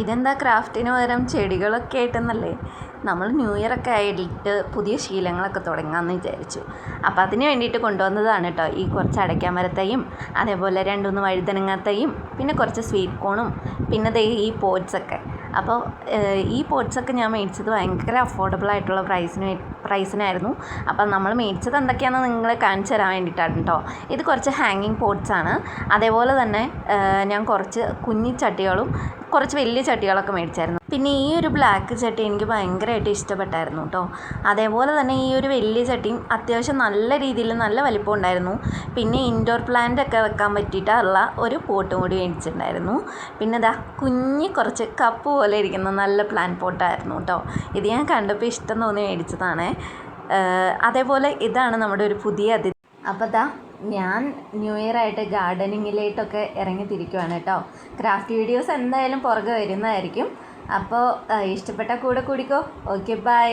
ഇതെന്താ ക്രാഫ്റ്റിന് പകരം ചെടികളൊക്കെ ആയിട്ടെന്നല്ലേ? നമ്മൾ ന്യൂ ഇയർ ഒക്കെ ആയിട്ട് പുതിയ ശീലങ്ങളൊക്കെ തുടങ്ങാമെന്ന് വിചാരിച്ചു. അപ്പോൾ അതിന് വേണ്ടിയിട്ട് കൊണ്ടുവന്നതാണ് കേട്ടോ ഈ കുറച്ച് അടയ്ക്കാമരത്തൈയും, അതേപോലെ 2-3 വഴുതനങ്ങാത്തൈയും, പിന്നെ കുറച്ച് സ്വീറ്റ് കോണും, പിന്നെ ദേ ഈ പോട്ട്സൊക്കെ. അപ്പോൾ ഈ പോട്ട്സൊക്കെ ഞാൻ മേടിച്ചത് ഭയങ്കര അഫോർഡബിൾ ആയിട്ടുള്ള പ്രൈസിനായിരുന്നു. അപ്പം നമ്മൾ മേടിച്ചത് എന്തൊക്കെയാണെന്ന് നിങ്ങളെ കാണിച്ചു തരാൻ വേണ്ടിയിട്ടാണ് കേട്ടോ. ഇത് കുറച്ച് ഹാങ്ങിങ് പോട്ട്സാണ്. അതേപോലെ തന്നെ ഞാൻ കുറച്ച് കുഞ്ഞി ചട്ടികളും കുറച്ച് വലിയ ചട്ടികളൊക്കെ മേടിച്ചായിരുന്നു. പിന്നെ ഈ ഒരു ബ്ലാക്ക് ചട്ടി എനിക്ക് ഭയങ്കരമായിട്ട് ഇഷ്ടപ്പെട്ടായിരുന്നു കേട്ടോ. അതേപോലെ തന്നെ ഈ ഒരു വലിയ ചട്ടിയും അത്യാവശ്യം നല്ല രീതിയിൽ നല്ല വലിപ്പം ഉണ്ടായിരുന്നു. പിന്നെ ഇൻഡോർ പ്ലാന്റ് ഒക്കെ വെക്കാൻ പറ്റിയിട്ടുള്ള ഒരു പോട്ടും കൂടി മേടിച്ചിട്ടുണ്ടായിരുന്നു. പിന്നെ ഇതാ കുറച്ച് കപ്പ് പോലെ ഇരിക്കുന്ന നല്ല പ്ലാന്റ് പോട്ടായിരുന്നു കേട്ടോ. ഇത് ഞാൻ കണ്ടപ്പോൾ ഇഷ്ടം തോന്നി മേടിച്ചതാണ്. അതേപോലെ ഇതാണ് നമ്മുടെ ഒരു പുതിയ അതിഥി. അപ്പോൾ ഞാൻ ന്യൂ ഇയർ ആയിട്ട് ഗാർഡനിങ്ങിലേട്ടൊക്കെ ഇറങ്ങി തിരിക്കുവാണ് കേട്ടോ. ക്രാഫ്റ്റ് വീഡിയോസ് എന്തായാലും പുറകെ വരുന്നതായിരിക്കും. അപ്പോൾ ഇഷ്ടപ്പെട്ട കൂടെ കൂടിക്കോ. Okay, by.